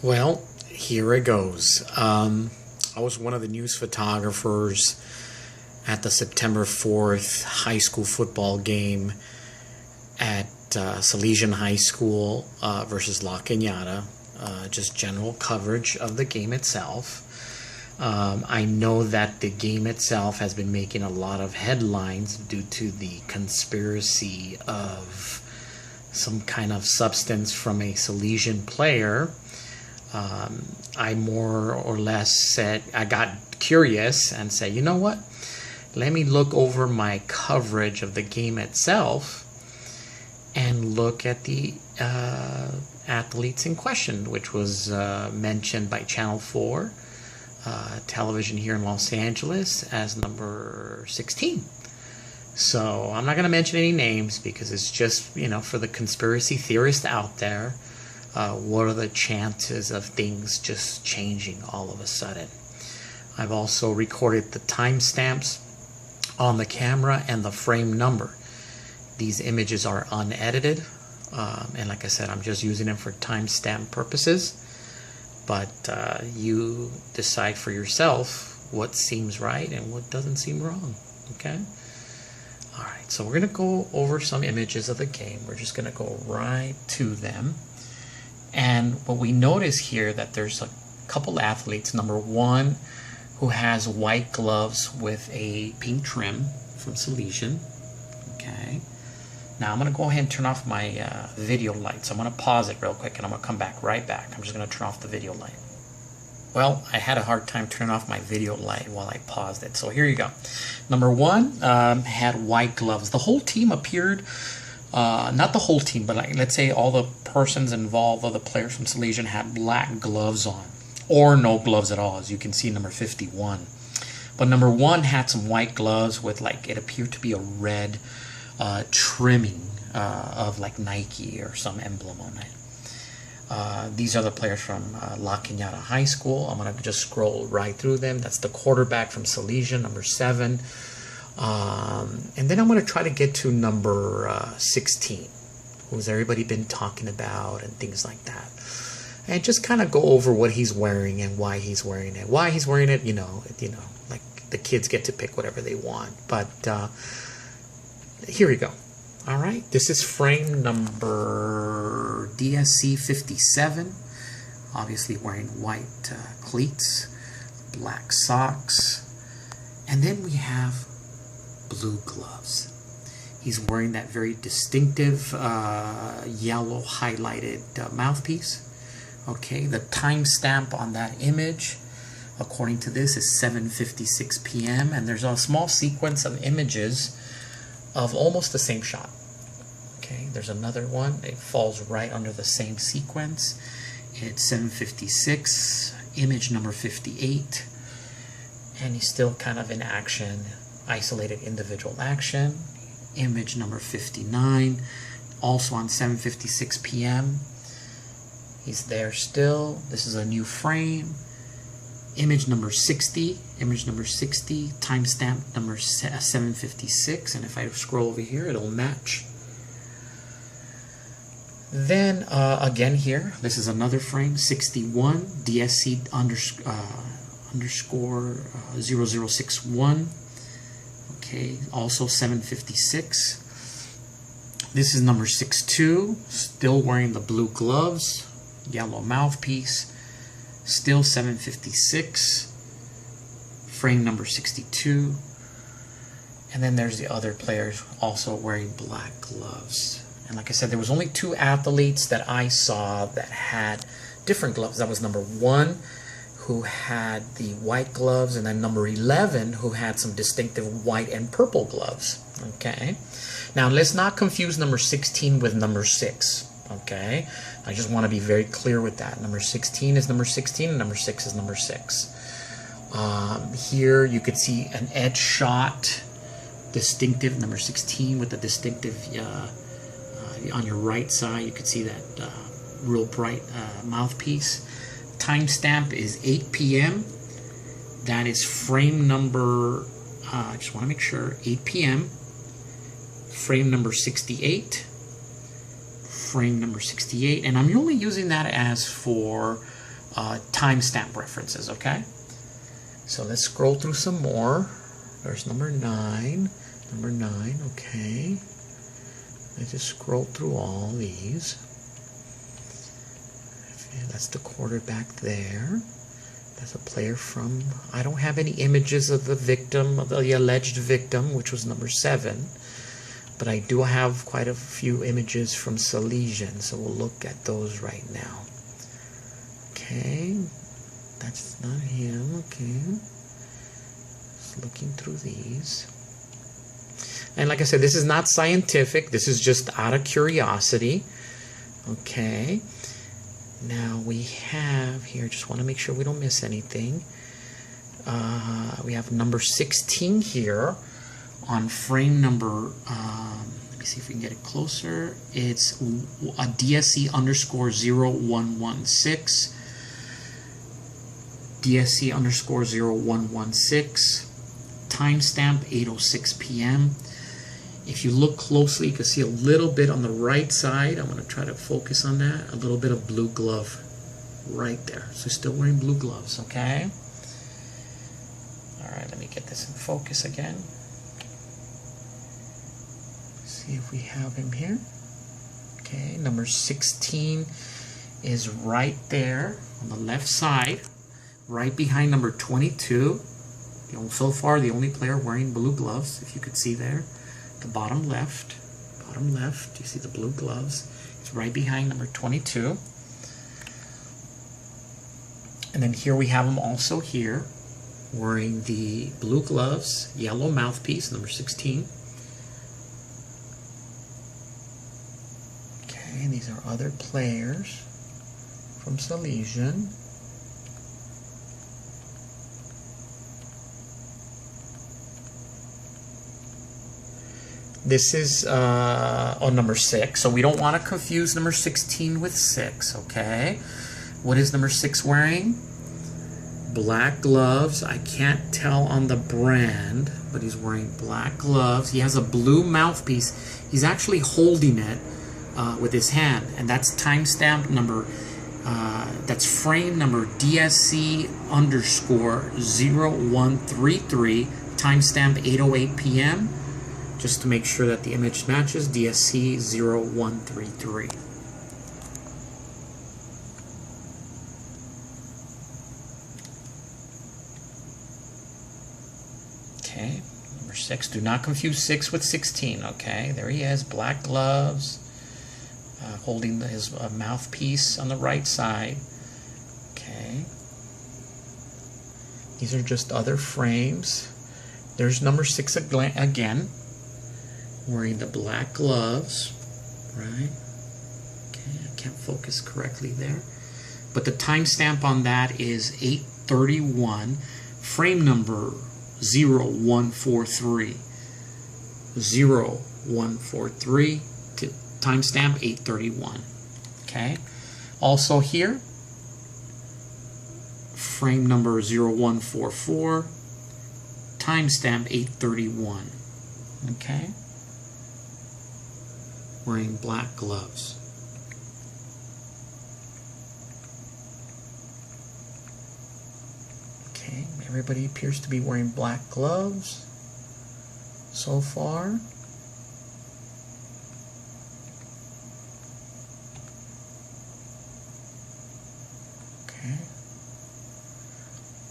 Well, here it goes. I was one of the news photographers at the September 4th high school football game at Salesian High School versus La Cañada. Just general coverage of the game itself. I know that the game itself has been making a lot of headlines due to the conspiracy of some kind of substance from a Salesian player. I more or less said, I got curious and said, you know what? Let me look over my coverage of the game itself and look at the athletes in question, which was mentioned by Channel 4 television here in Los Angeles as number 16. So I'm not going to mention any names because it's just, for the conspiracy theorists out there, what are the chances of things just changing all of a sudden? I've also recorded the timestamps on the camera and the frame number. These images are unedited, and like I said, I'm just using them for timestamp purposes. But you decide for yourself what seems right and what doesn't seem wrong. Okay? All right, so we're going to go over some images of the game. We're just going to go right to them. And what we notice here that there's a couple athletes. Number one, who has white gloves with a pink trim from Salesian. Okay. Now I'm going to go ahead and turn off my video light. So I'm going to pause it real quick and I'm going to come right back. I'm just going to turn off the video light. Well, I had a hard time turning off my video light while I paused it. So here you go. Number one had white gloves. The whole team appeared, not the whole team, but let's say all the persons involved, all the players from Salesian had black gloves on. Or no gloves at all, as you can see, number 51. But number one had some white gloves with it appeared to be a red trimming of Nike or some emblem on it. These are the players from La Cañada High School. I'm going to just scroll right through them. That's the quarterback from Salesian, number 7. And then I'm going to try to get to number 16, who's everybody been talking about and things like that. And just kind of go over what he's wearing and why he's wearing it. Why he's wearing it, like the kids get to pick whatever they want. But here we go. All right, this is frame number DSC 57. Obviously wearing white cleats, black socks, and then we have blue gloves. He's wearing that very distinctive yellow highlighted mouthpiece. Okay, the timestamp on that image, according to this, is 7:56 p.m. And there's a small sequence of images of almost the same shot. Okay, there's another one. It falls right under the same sequence. It's 7:56, image number 58. And he's still kind of in action, isolated individual action. Image number 59, also on 7:56 p.m. He's there still. This is a new frame. Image number 60, timestamp number 7:56, and if I scroll over here, it'll match. Then again here, this is another frame, 61, DSC underscore 0061. Okay, also 7:56. This is number 62, still wearing the blue gloves, yellow mouthpiece, still 7:56. Frame number 62. And then there's the other players also wearing black gloves. And like I said, there was only 2 athletes that I saw that had different gloves. That was number 1, who had the white gloves, and then number 11, who had some distinctive white and purple gloves. Okay. Now let's not confuse number 16 with number 6. Okay. I just want to be very clear with that. Number 16 is number 16, and number 6 is number 6. Here you could see an edge shot, distinctive, number 16 with the distinctive, on your right side, you could see that real bright mouthpiece. Timestamp is 8 p.m. That is frame number, I just want to make sure, 8 p.m. Frame number 68. Frame number 68. And I'm only using that as for timestamp references, okay? So let's scroll through some more. There's number 9. Number 9, okay. Let's just scroll through all these. That's the quarterback there. That's a player from... I don't have any images of the victim, of the alleged victim, which was number 7. But I do have quite a few images from Salesian, so we'll look at those right now. Okay, that's not him. Okay, just looking through these. And like I said, this is not scientific. This is just out of curiosity. Okay, now we have here, just want to make sure we don't miss anything. We have number 16 here. On frame number, let me see if we can get it closer. It's a DSC underscore 0116. DSC underscore 0116. Timestamp 8:06 p.m. If you look closely, you can see a little bit on the right side. I'm going to try to focus on that. A little bit of blue glove right there. So still wearing blue gloves, okay? All right, let me get this in focus again. See if we have him here. Okay, number 16 is right there on the left side, right behind number 22. So far, the only player wearing blue gloves, if you could see there. The bottom left, you see the blue gloves. It's right behind number 22. And then here we have him also here, wearing the blue gloves, yellow mouthpiece, number 16. And these are other players from Salesian. This is on number 6, so we don't want to confuse number 16 with 6, okay? What is number 6 wearing? Black gloves. I can't tell on the brand, but he's wearing black gloves. He has a blue mouthpiece. He's actually holding it with his hand, and that's timestamp number, that's frame number DSC underscore 0133, timestamp 8:08 p.m. just to make sure that the image matches. DSC 0133. Okay, number 6. Do not confuse 6 with 16. Okay, there he is, black gloves. Holding his mouthpiece on the right side. Okay. These are just other frames. There's number 6 again, wearing the black gloves, right? Okay, I can't focus correctly there. But the timestamp on that is 8:31, frame number 0143. 0143. Timestamp 8:31. Okay. Also here, frame number 0144. Timestamp 8:31. Okay. Wearing black gloves. Okay. Everybody appears to be wearing black gloves so far.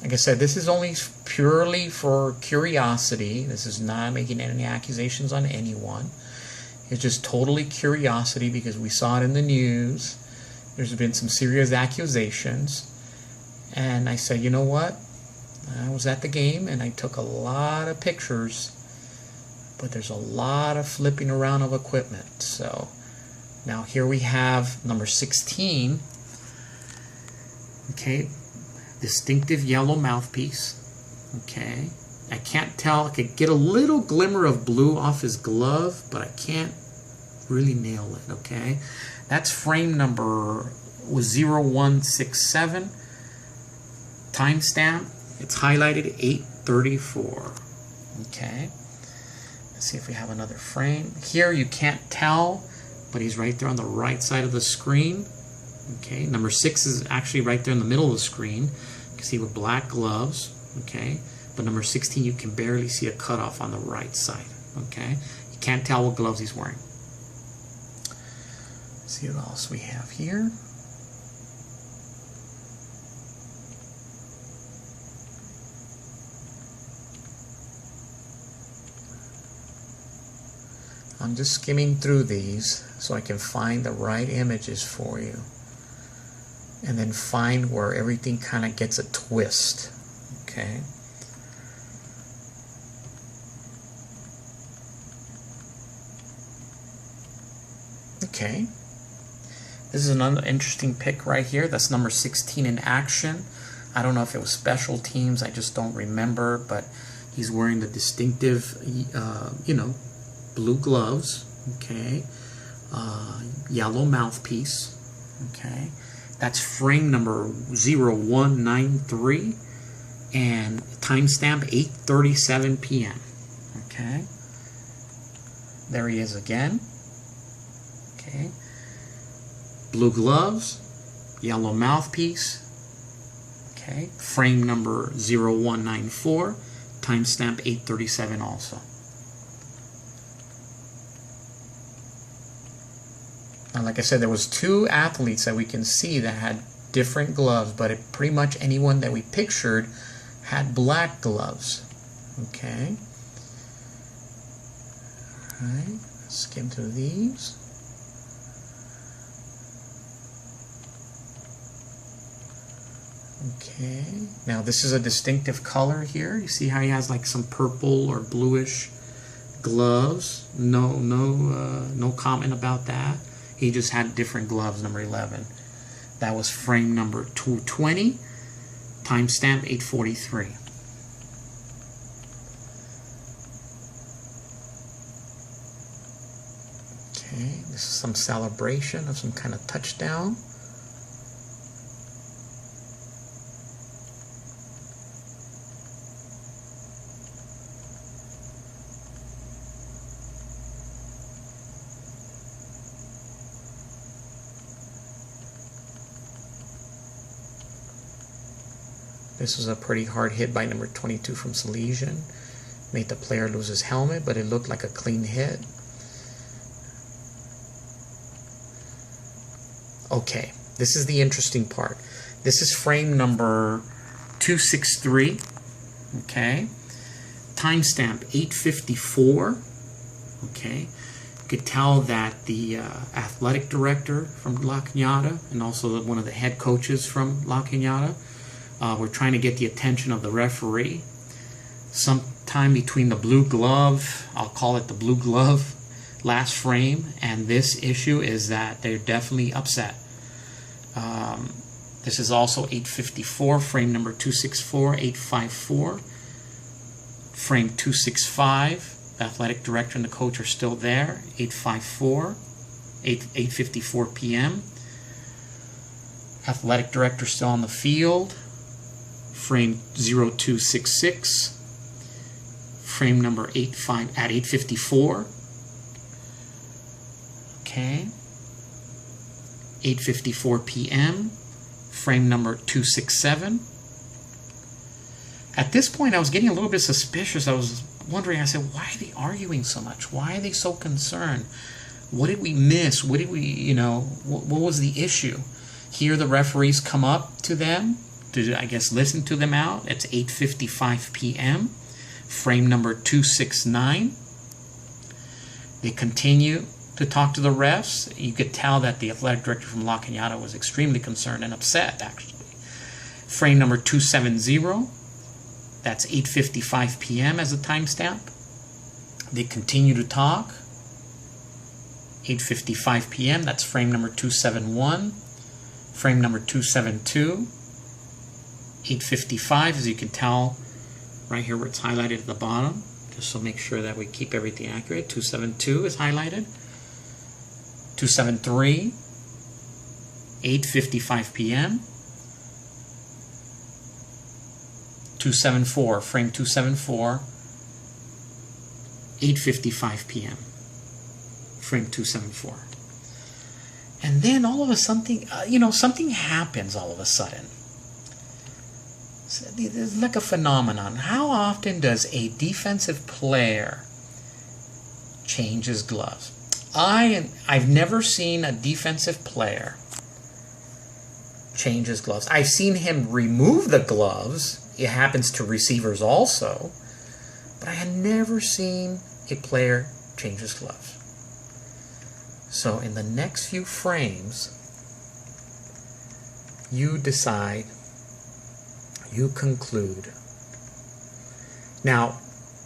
Like I said, this is only purely for curiosity. This is not making any accusations on anyone. It's just totally curiosity because we saw it in the news. There's been some serious accusations. And I said, you know what? I was at the game and I took a lot of pictures, but there's a lot of flipping around of equipment. So now here we have number 16. Okay. Distinctive yellow mouthpiece. Okay, I can't tell. I could get a little glimmer of blue off his glove, but I can't really nail it. Okay, that's frame number was 0167. Timestamp, it's highlighted 8:34. Okay, let's see if we have another frame here. You can't tell, but he's right there on the right side of the screen. Okay, number 6 is actually right there in the middle of the screen. You can see with black gloves. Okay, but number 16 you can barely see a cutoff on the right side. Okay, you can't tell what gloves he's wearing. Let's see what else we have here. I'm just skimming through these so I can find the right images for you, and then find where everything kind of gets a twist. Okay. Okay. This is another interesting pick right here. That's number 16 in action. I don't know if it was special teams. I just don't remember. But he's wearing the distinctive, blue gloves. Okay. Yellow mouthpiece. Okay. That's frame number 0193 and timestamp 8:37 p.m. Okay. There he is again. Okay. Blue gloves, yellow mouthpiece. Okay. Frame number 0194, timestamp 8:37 also. Now, like I said, there was 2 athletes that we can see that had different gloves, but pretty much anyone that we pictured had black gloves. Okay. All right. Let's skim through these. Okay. Now this is a distinctive color here. You see how he has like some purple or bluish gloves. No comment about that. He just had different gloves, number 11. That was frame number 220, timestamp 8:43. Okay, this is some celebration of some kind of touchdown. This was a pretty hard hit by number 22 from Salesian. Made the player lose his helmet, but it looked like a clean hit. Okay, this is the interesting part. This is frame number 263. Okay, timestamp 8:54. Okay, you could tell that the athletic director from La Cañada and also one of the head coaches from La Cañada we're trying to get the attention of the referee. Sometime between the blue glove, I'll call it the blue glove, last frame, and this issue is that they're definitely upset. This is also 8:54, frame number 264, 8:54, frame 265. The athletic director and the coach are still there. 8:54 p.m. Athletic director still on the field. Frame 0266, frame number 8:54. Okay, 8:54 p.m. frame number 267. At this point, I was getting a little bit suspicious. I was wondering. I said, "Why are they arguing so much? Why are they so concerned? What did we miss? What did we, what was the issue?" Here, the referees come up to them to, I guess, listen to them out. It's 8:55 p.m. Frame number 269. They continue to talk to the refs. You could tell that the athletic director from La Cañada was extremely concerned and upset, actually. Frame number 270. That's 8:55 p.m. as a timestamp. They continue to talk. 8:55 p.m. That's frame number 271. Frame number 272. 8:55, as you can tell right here where it's highlighted at the bottom, just so make sure that we keep everything accurate. 272 is highlighted. 273, 8:55 p.m. 274, frame 274, 8:55 p.m. frame 274. And then all of a sudden, something happens all of a sudden. So it's like a phenomenon. How often does a defensive player change his gloves? I've never seen a defensive player change his gloves. I've seen him remove the gloves. It happens to receivers also. But I had never seen a player change his gloves. So in the next few frames, you decide, you conclude. Now,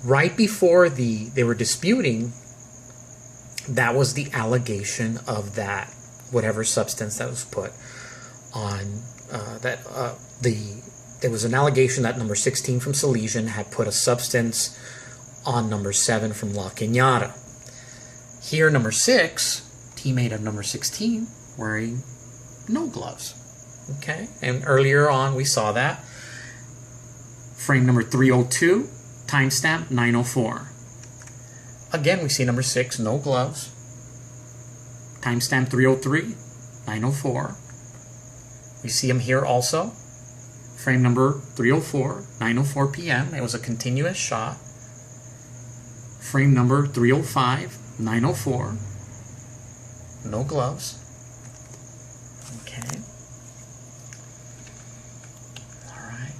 right before they were disputing, that was the allegation of that, whatever substance that was put on, there was an allegation that number 16 from Salesian had put a substance on number 7 from La Cañada. Here, number 6, teammate of number 16, wearing no gloves. Okay, and earlier on we saw that. Frame number 302, timestamp 9:04. Again, we see number 6, no gloves. Timestamp 303, 9:04. We see him here also. Frame number 304, 9:04 p.m. It was a continuous shot. Frame number 305, 9:04. No gloves. Okay. Alright.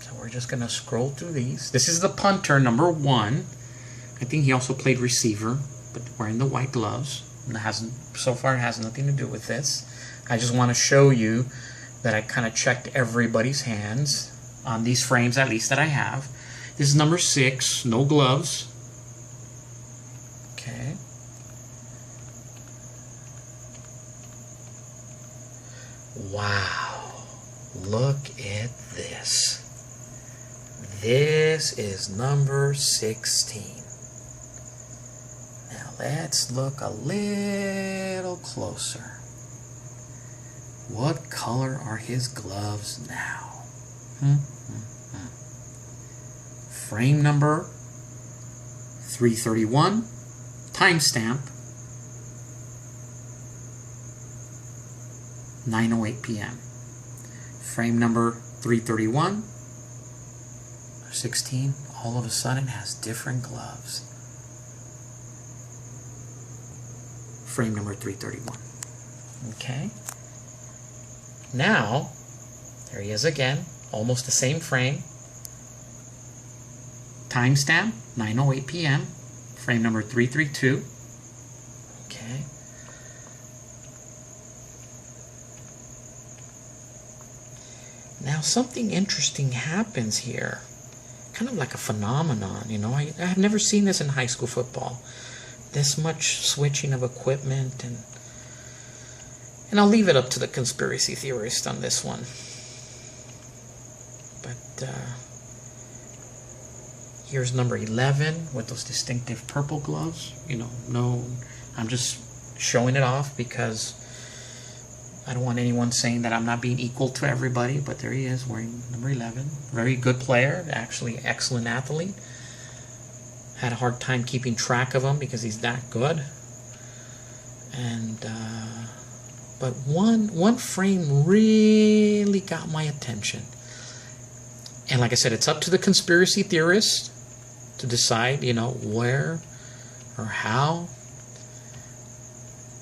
So we're just going to scroll through these. This is the punter, number 1. I think he also played receiver, but wearing the white gloves. And so far it has nothing to do with this. I just want to show you that I kind of checked everybody's hands on these frames, at least that I have. This is number 6, no gloves. Okay. Wow. Look at this. This is number 16. Now let's look a little closer. What color are his gloves now? Frame number 331, timestamp 9:08 p.m. Frame number 331, 16, all of a sudden has different gloves. Frame number 331. Okay. Now, there he is again, almost the same frame. Timestamp 9:08 p.m. Frame number 332. Okay. Now something interesting happens here. Kind of like a phenomenon, you know. I have never seen this in high school football. This much switching of equipment, and I'll leave it up to the conspiracy theorist on this one. But here's number 11 with those distinctive purple gloves. You know, no, I'm just showing it off because I don't want anyone saying that I'm not being equal to everybody, but there he is wearing number 11. Very good player, actually excellent athlete. Had a hard time keeping track of him because he's that good. And but one frame really got my attention. And like I said, it's up to the conspiracy theorists to decide, you know, where or how.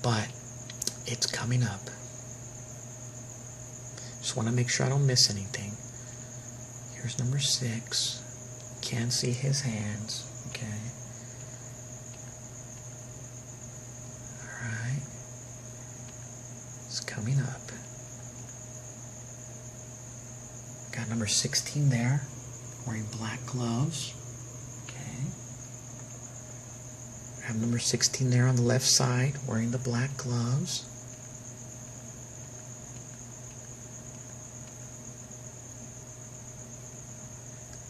But it's coming up. Just want to make sure I don't miss anything. Here's number 6. Can't see his hands. Okay. Alright. It's coming up. Got number 16 there, wearing black gloves. Okay. I have number 16 there on the left side, wearing the black gloves.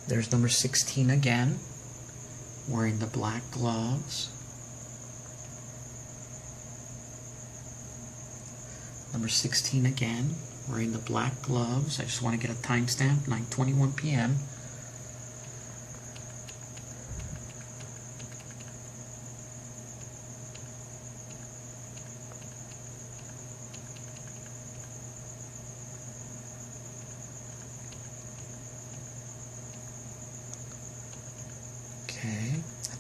There's number 16 again, wearing the black gloves. Number 16 again, wearing the black gloves. I just want to get a timestamp, 9:21 p.m.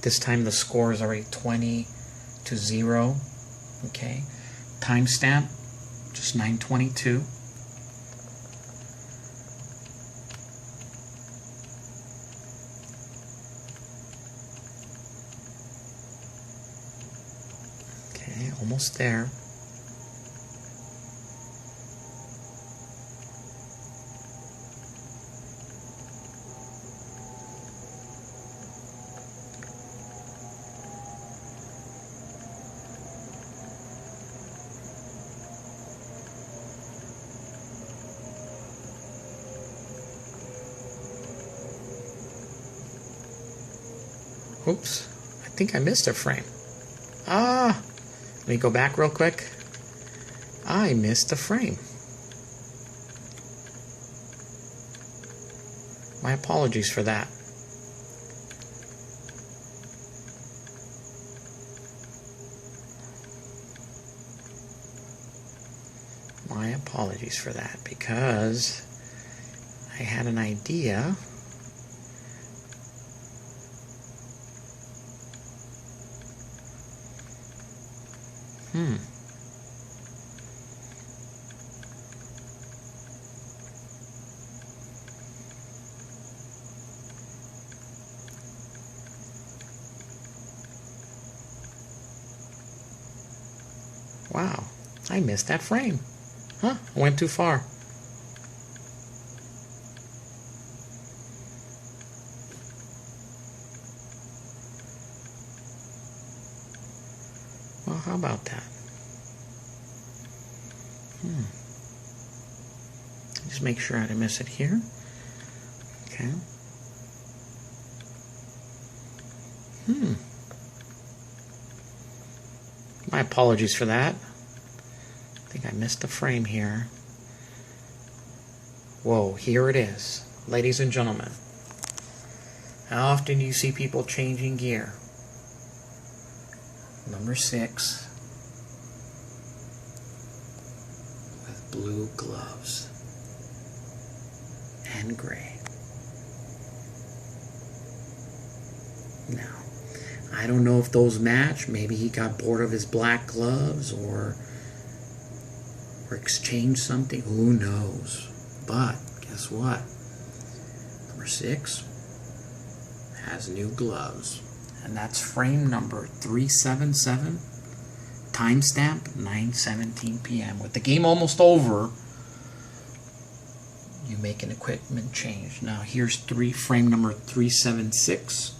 This time the score is already 20-0. Okay. Timestamp, just 9:22. Okay, almost there. Oops, I think I missed a frame. Let me go back real quick. I missed a frame. My apologies for that. My apologies for that, because I had an idea. Wow, I missed that frame. Huh, I went too far. Well, how about that? Just make sure I didn't miss it here. Okay. My apologies for that. I think I missed a frame here. Whoa, here it is. Ladies and gentlemen, how often do you see people changing gear? Number 6 with blue gloves and gray. Now, I don't know if those match. Maybe he got bored of his black gloves or exchanged something. Who knows? But guess what? Number 6 has new gloves. And that's frame number 377. Timestamp 9:17 p.m. With the game almost over, you make an equipment change. Now here's frame number 376.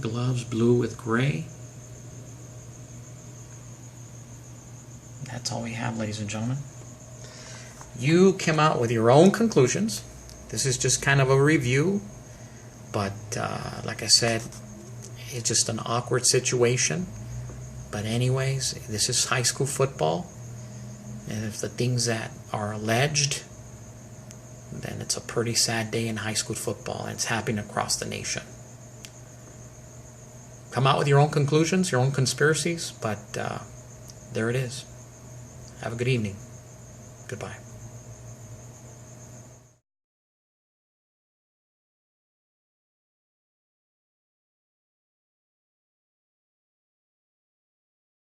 Gloves blue with gray. That's all we have, ladies and gentlemen. You come out with your own conclusions. This is just kind of a review, but like I said, it's just an awkward situation. But anyways, this is high school football, and if the things that are alleged, then it's a pretty sad day in high school football, and it's happening across the nation. Come out with your own conclusions, your own conspiracies, but there it is. Have a good evening. Goodbye.